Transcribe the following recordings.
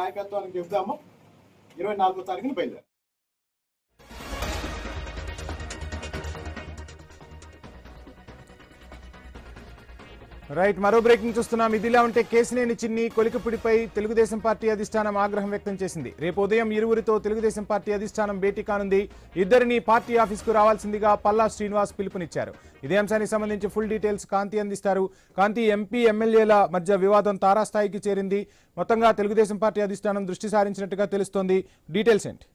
నాయకత్వానికి చెప్దాము 24వ తారీఖున బయలుదేరు. రైట్, మరో బ్రేకింగ్ చూస్తున్నాం. ఇదిలా ఉంటే కేసినేని చిన్ని కొలికపుడిపై తెలుగుదేశం పార్టీ అధిష్టానం ఆగ్రహం వ్యక్తం చేసింది. రేపు ఉదయం ఇరువురితో తెలుగుదేశం పార్టీ అధిష్టానం భేటీ కానుంది. ఇద్దరిని పార్టీ ఆఫీస్కు రావాల్సిందిగా పల్లా శ్రీనివాస్ పిలుపునిచ్చారు. ఇదే అంశానికి సంబంధించి ఫుల్ డీటెయిల్స్ కాంతి అందిస్తారు. కాంతి, ఎంపీ ఎమ్మెల్యేల మధ్య వివాదం తారాస్థాయికి చేరింది. మొత్తంగా తెలుగుదేశం పార్టీ అధిష్టానం దృష్టి సారించినట్టుగా తెలుస్తోంది. డీటెయిల్స్ ఏంటి?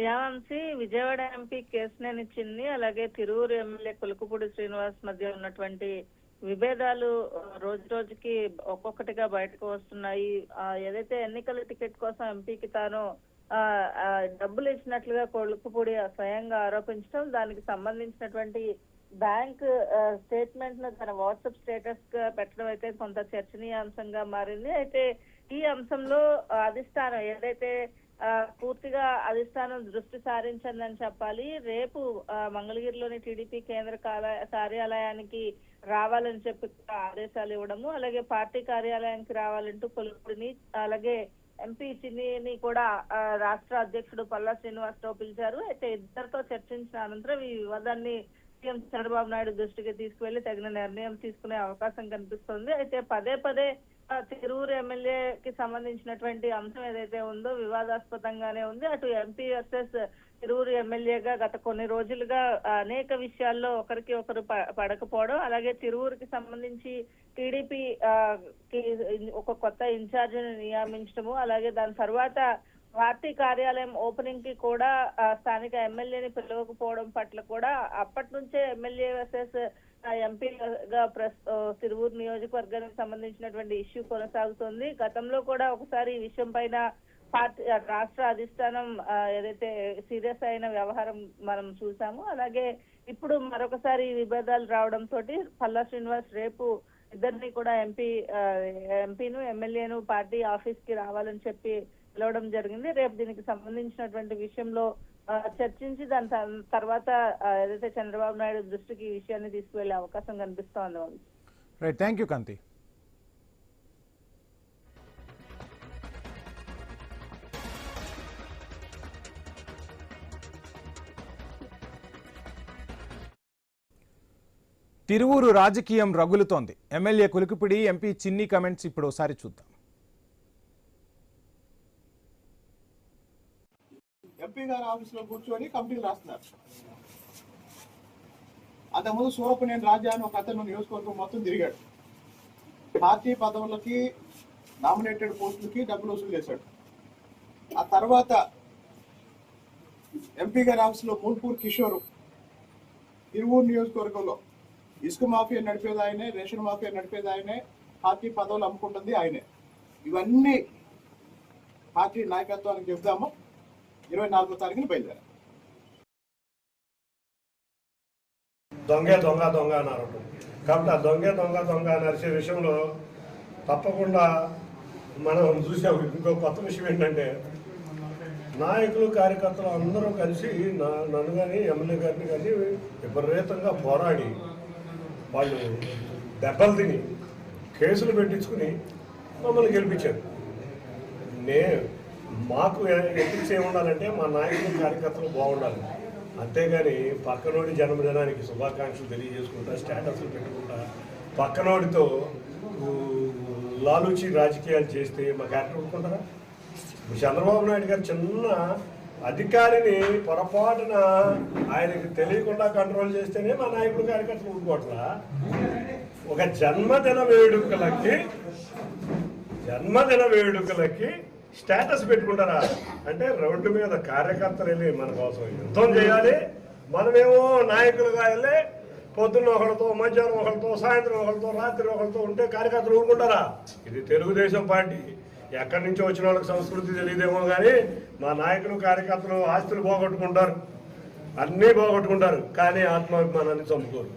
యావంశీ, విజయవాడ ఎంపీ కేసినేని చిన్ని అలాగే తిరువురు ఎమ్మెల్యే కొలికపూడి శ్రీనివాస్ మధ్య ఉన్నటువంటి విభేదాలు రోజు రోజుకి ఒక్కొక్కటిగా బయటకు వస్తున్నాయి. ఏదైతే ఎన్నికల టికెట్ కోసం ఎంపీకి తాను డబ్బులు ఇచ్చినట్లుగా కొలికపూడి స్వయంగా ఆరోపించడం, దానికి సంబంధించినటువంటి బ్యాంక్ స్టేట్మెంట్ ను తన వాట్సాప్ స్టేటస్ గా పెట్టడం అయితే కొంత చర్చనీయాంశంగా మారింది. అయితే ఈ అంశంలో అధిష్టానం ఏదైతే పూర్తిగా అధిష్టానం దృష్టి సారించిందని చెప్పాలి. రేపు మంగళగిరిలోని టీడీపీ కేంద్ర కార్యాలయానికి రావాలని చెప్పి ఆదేశాలు ఇవ్వడము, అలాగే పార్టీ కార్యాలయానికి రావాలంటూ కొలుపుడిని అలాగే ఎంపీ చిన్నిని కూడా రాష్ట్ర అధ్యక్షుడు పల్లా శ్రీనివాసరావు పిలిచారు. అయితే ఇద్దరితో చర్చించిన అనంతరం ఈ వివాదాన్ని సీఎం చంద్రబాబు నాయుడు దృష్టికి తీసుకువెళ్లి తగిన నిర్ణయం తీసుకునే అవకాశం కనిపిస్తోంది. అయితే పదే పదే తిరువురు ఎమ్మెల్యేకి సంబంధించినటువంటి అంశం ఏదైతే ఉందో వివాదాస్పదంగానే ఉంది. అటు ఎంపీ వర్సెస్ తిరువురు ఎమ్మెల్యేగా గత కొన్ని రోజులుగా అనేక విషయాల్లో ఒకరికి ఒకరు పడకపోవడం, అలాగే తిరువురుకి సంబంధించి టీడీపీ ఒక కొత్త ఇన్ఛార్జిని నియమించడము, అలాగే దాని తర్వాత పార్టీ కార్యాలయం ఓపెనింగ్ కి కూడా స్థానిక ఎమ్మెల్యేని పిలవకపోవడం పట్ల కూడా అప్పటి నుంచే ఎమ్మెల్యే వర్సెస్ ఎంపీగా తిరువూరు నియోజకవర్గానికి సంబంధించినటువంటి ఇష్యూ కొనసాగుతోంది. గతంలో కూడా ఒకసారి ఈ విషయం పైన పార్టీ రాష్ట్ర అధిష్టానం ఏదైతే సీరియస్ అయిన వ్యవహారం మనం చూసాము. అలాగే ఇప్పుడు మరొకసారి విభేదాలు రావడంతో పల్లా శ్రీనివాస్ రేపు ఇద్దరిని కూడా ఎంపీను ఎమ్మెల్యేను పార్టీ ఆఫీస్ కి రావాలని చెప్పి పిలవడం జరిగింది. రేపు దీనికి సంబంధించినటువంటి విషయంలో చర్చించి దాని తర్వాత ఏదైతే చంద్రబాబు నాయుడు దృష్టికి ఈ విషయాన్ని తీసుకువెళ్లే అవకాశం కనిపిస్తోంది. రైట్, థ్యాంక్ యూ కాంతి. తిరువూరు రాజకీయం రగులుతోంది. ఎమ్మెల్యే కొలికపుడి, ఎంపీ చిన్ని కమెంట్స్ ఇప్పుడు ఒకసారి చూద్దాం. ఎంపీ గారి ఆఫీసులో కూర్చొని కంపెనీలు రాస్తున్నారు. అంతకుముందు సూరపనేని రాజా అని ఒక అతను నియోజకవర్గం మొత్తం తిరిగాడు. పార్టీ పదవులకి నామినేటెడ్ పోస్టులకి డబ్బులు వసూలు చేశాడు. ఆ తర్వాత ఎంపీ గారి ఆఫీసులో మూల్పూర్ కిషోర్ తిరువూరు నియోజకవర్గంలో ఇసుక మాఫియా నడిపేది ఆయనే, రేషన్ మాఫియా నడిపేది ఆయనే, పార్టీ పదవులు అమ్ముకుంటుంది ఆయనే. ఇవన్నీ పార్టీ నాయకత్వానికి చెప్దాము 24వ తారీఖున బయలుదేరారు. దొంగ దొంగ దొంగ అన్నారు. కాబట్టి ఆ దొంగ దొంగ దొంగ నడిచే విషయంలో తప్పకుండా మనం చూసాం. ఇంకో కొత్త విషయం ఏంటంటే నాయకులు కార్యకర్తలు అందరూ కలిసి నన్ను కానీ ఎమ్మెల్యే గారిని కానీ విపరీతంగా పోరాడి వాళ్ళు దెబ్బలు తిని కేసులు పెట్టించుకుని మమ్మల్ని గెలిపించారు. మాకు ఎథిక్స్ ఏముండాలంటే మా నాయకులు కార్యకర్తలు బాగుండాలి. అంతేగాని పక్కనోడి జన్మదినానికి శుభాకాంక్షలు తెలియజేసుకుంటా, స్టేటస్లు పెట్టుకుంటా, పక్కనోడితో లాలూచి రాజకీయాలు చేస్తే మా క్యారెక్టర్ ఊరుకుంటారా? చంద్రబాబు నాయుడు గారు చిన్న అధికారిని పొరపాటున ఆయనకి తెలియకుండా కంట్రోల్ చేస్తేనే మా నాయకుడు కార్యకర్తలు ఊరుకోవట్లా. ఒక జన్మదిన వేడుకలకి స్టేటస్ పెట్టుకుంటారా? అంటే రోడ్డు మీద కార్యకర్తలు వెళ్ళి మన కోసం యుద్ధం చేయాలి. మనమేమో నాయకులుగా వెళ్ళి పొద్దున్న ఒకరితో, మధ్యాహ్నం ఒకరితో, సాయంత్రం ఒకరితో, రాత్రి ఒకరితో ఉంటే కార్యకర్తలు ఊరుకుంటారా? ఇది తెలుగుదేశం పార్టీ. ఎక్కడి నుంచో వచ్చిన వాళ్ళకి సంస్కృతి తెలియదేమో కానీ మా నాయకులు కార్యకర్తలు ఆస్తులు పోగొట్టుకుంటారు, అన్నీ పోగొట్టుకుంటారు, కానీ ఆత్మాభిమానాన్ని చంపుకోరు.